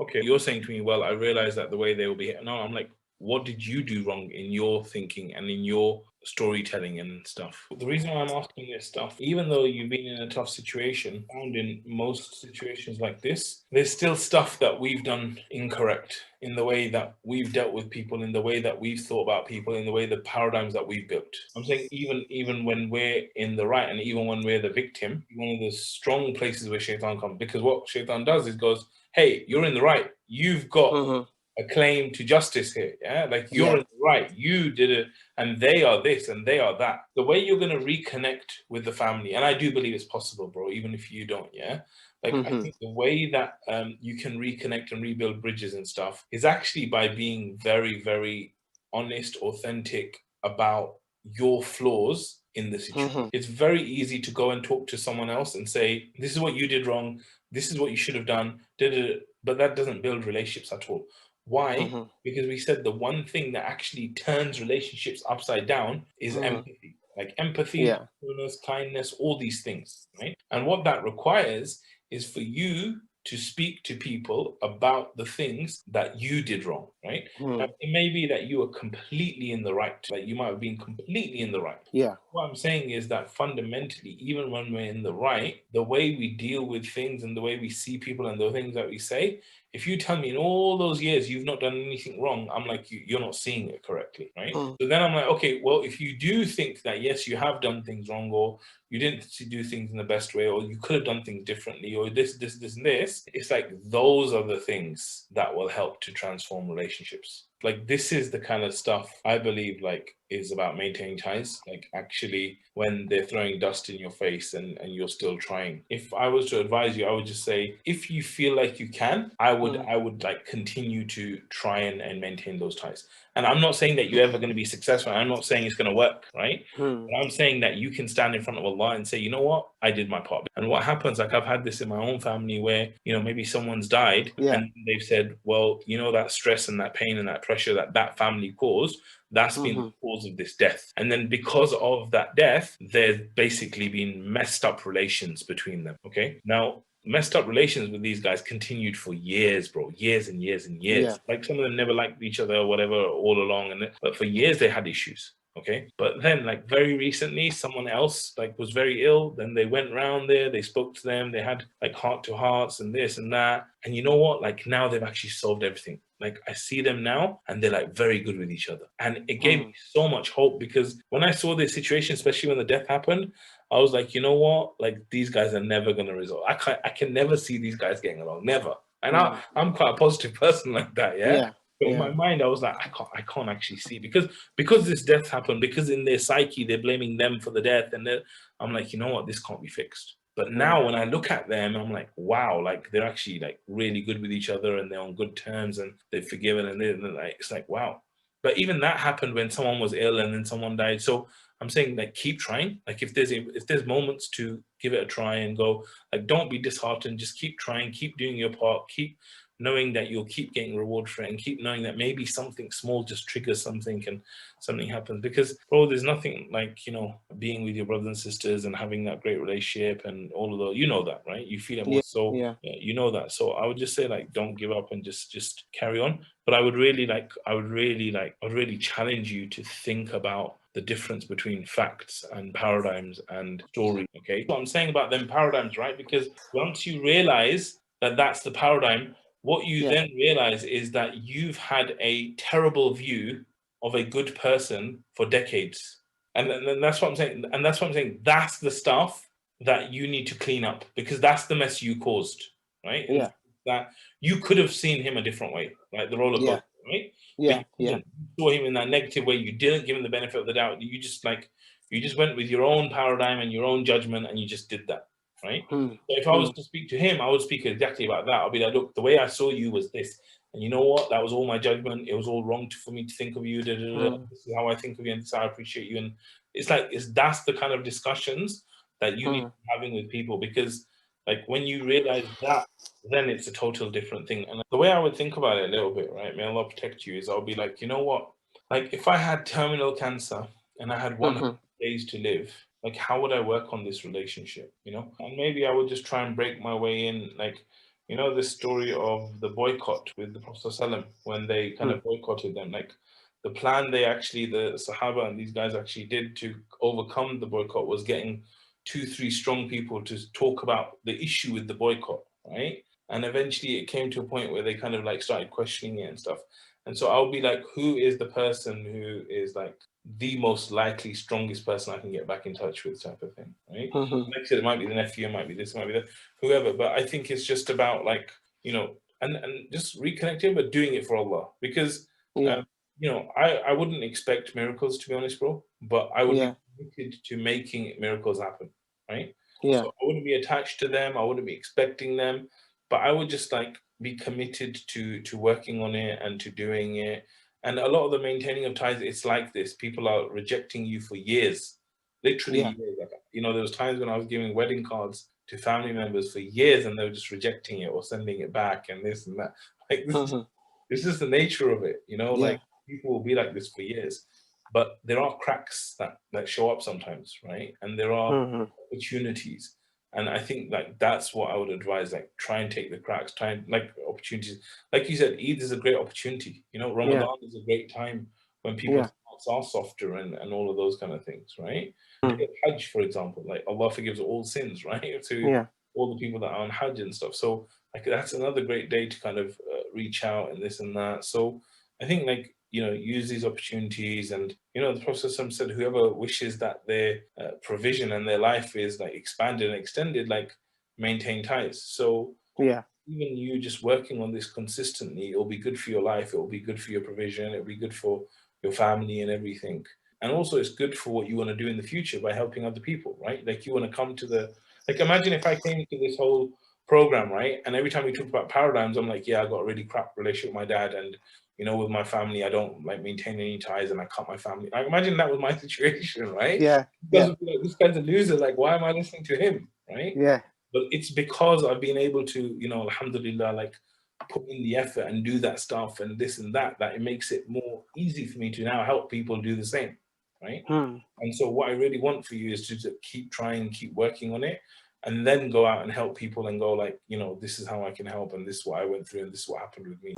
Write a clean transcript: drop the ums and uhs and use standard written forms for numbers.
Okay, you're saying to me, well, I realize that the way they will be. No, I'm like, what did you do wrong in your thinking and in your storytelling and stuff? The reason why I'm asking this stuff, even though you've been in a tough situation, found in most situations like this, there's still stuff that we've done incorrect in the way that we've dealt with people, in the way that we've thought about people, in the way the paradigms that we've built. I'm saying even when we're in the right and even when we're the victim, one of the strong places where Shaitan comes, because what Shaitan does is goes, hey, you're in the right. You've got a claim to justice here. Yeah, like you're in the right. You did it, and they are this and they are that. The way you're going to reconnect with the family, and I do believe it's possible, bro, even if you don't. Yeah, like I think the way that you can reconnect and rebuild bridges and stuff is actually by being very, very honest, authentic about your flaws in the situation. It's very easy to go and talk to someone else and say, this is what you did wrong, this is what you should have done, but that doesn't build relationships at all. Why? Because we said the one thing that actually turns relationships upside down is empathy. Like empathy, kindness, all these things, right? And what that requires is for you to speak to people about the things that you did wrong, right? Now, it may be that you are completely in the right, like you might have been completely in the right. What I'm saying is that fundamentally, even when we're in the right, the way we deal with things and the way we see people and the things that we say, if you tell me in all those years you've not done anything wrong, I'm like, you're not seeing it correctly, right? So then I'm like, okay, well, if you do think that, yes, you have done things wrong, or you didn't do things in the best way, or you could have done things differently, or this, and this, it's like those are the things that will help to transform relationships. Like this is the kind of stuff I believe like is about maintaining ties, like actually when they're throwing dust in your face and you're still trying. If I was to advise you, I would just say, if you feel like you can, I would like continue to try and maintain those ties. And I'm not saying that you're ever going to be successful. I'm not saying it's going to work, right? But I'm saying that you can stand in front of Allah and say, you know what, I did my part. And what happens, like I've had this in my own family where, you know, maybe someone's died and they've said, well, you know, that stress and that pain and that pressure that family caused, that's been the cause of this death. And then because of that death, there's basically been messed up relations between them. Okay. Now, messed up relations with these guys continued for years, bro. Years and years and years. Like some of them never liked each other or whatever all along. But for years they had issues. Okay. But then like very recently, someone else like was very ill. Then they went around there, they spoke to them, they had like heart to hearts and this and that. And you know what? Like now they've actually solved everything. Like I see them now and they're like very good with each other. And it gave me so much hope, because when I saw this situation, especially when the death happened, I was like, you know what? Like these guys are never going to resolve. I can never see these guys getting along. Never. And I'm quite a positive person like that. Yeah. But in my mind, I was like, I can't actually see, because this death happened, because in their psyche, they're blaming them for the death. And I'm like, you know what? This can't be fixed. But now when I look at them, I'm like, wow, like they're actually like really good with each other and they're on good terms and they've forgiven and like, it's like, wow. But even that happened when someone was ill and then someone died. So I'm saying like, keep trying. Like if there's moments to give it a try and go, like, don't be disheartened. Just keep trying, keep doing your part, keep knowing that you'll keep getting reward for it, and keep knowing that maybe something small just triggers something and something happens. Because bro, there's nothing like, you know, being with your brothers and sisters and having that great relationship and all of those, you know that, right? You feel it more. So yeah, you know that. So I would just say like, don't give up and just carry on. But I would really challenge you to think about the difference between facts and paradigms and story. Okay, what I'm saying about them paradigms, right? Because once you realize that that's the paradigm, what you then realize is that you've had a terrible view of a good person for decades. And that's what I'm saying. And that's what I'm saying. That's the stuff that you need to clean up, because that's the mess you caused, right? Yeah. That you could have seen him a different way, like the roller coaster, right? Yeah. But you saw him in that negative way. You didn't give him the benefit of the doubt. You just went with your own paradigm and your own judgment, and you just did that. Right? So if I was to speak to him, I would speak exactly about that. I'll be like, look, the way I saw you was this. And you know what? That was all my judgment. It was all wrong for me to think of you. This is how I think of you, and this is how I appreciate you. And it's like, that's the kind of discussions that you need to be having with people, because like when you realize that, then it's a total different thing. And the way I would think about it a little bit, right? May Allah protect you, is I'll be like, you know what? Like if I had terminal cancer and I had 100 days to live, like how would I work on this relationship, you know? And maybe I would just try and break my way in, like you know, this story of the boycott with the Prophet ﷺ when they kind of boycotted them. Like the plan they actually, the Sahaba and these guys actually did to overcome the boycott was getting 2, 3 strong people to talk about the issue with the boycott, right? And eventually it came to a point where they kind of like started questioning it and stuff. And so I'll be like, who is the person who is like the most likely strongest person I can get back in touch with, type of thing, right? Like I said, it might be the nephew, it might be this, it might be that, whoever. But I think it's just about like, you know, and just reconnecting, but doing it for Allah. Because, Yeah. you know, I wouldn't expect miracles, to be honest, bro, but I would be Yeah. committed to making miracles happen, right? Yeah. So I wouldn't be attached to them, I wouldn't be expecting them, but I would just like be committed to working on it and to doing it. And a lot of the maintaining of ties, it's like this. People are rejecting you for years, literally Yeah. years. Like, you know, there was times when I was giving wedding cards to family members for years, and they were just rejecting it or sending it back and this and that. Like this is the nature of it, you know. Yeah. Like people will be like this for years, but there are cracks that show up sometimes, right? And there are opportunities. And I think like that's what I would advise, like try and take the cracks, try and like opportunities. Like you said, Eid is a great opportunity. You know, Yeah. Ramadan is a great time when people's Yeah. hearts are softer and all of those kind of things, right? Look at Hajj, for example, like Allah forgives all sins, right? To Yeah. all the people that are on Hajj and stuff. So like that's another great day to kind of reach out and this and that. So I think like, you know, use these opportunities. And you know, the Prophet said whoever wishes that their provision and their life is like expanded and extended, like maintain ties. So Yeah. even you just working on this consistently, it'll be good for your life, it'll be good for your provision, it'll be good for your family and everything. And also it's good for what you want to do in the future by helping other people, right? Like you want to come to the, like imagine if I came to this whole program, right? And every time we talk about paradigms, I'm like, yeah, I got a really crap relationship with my dad, and you know, with my family, I don't like maintain any ties and I cut my family. Like imagine that was my situation, right? Yeah. Because Yeah. like, this guy's a loser, like why am I listening to him? Right? Yeah. But it's because I've been able to, you know, Alhamdulillah, like put in the effort and do that stuff and this and that, that it makes it more easy for me to now help people do the same, right? And so what I really want for you is to keep trying, keep working on it, and then go out and help people and go like, you know, this is how I can help, and this is what I went through, and this is what happened with me.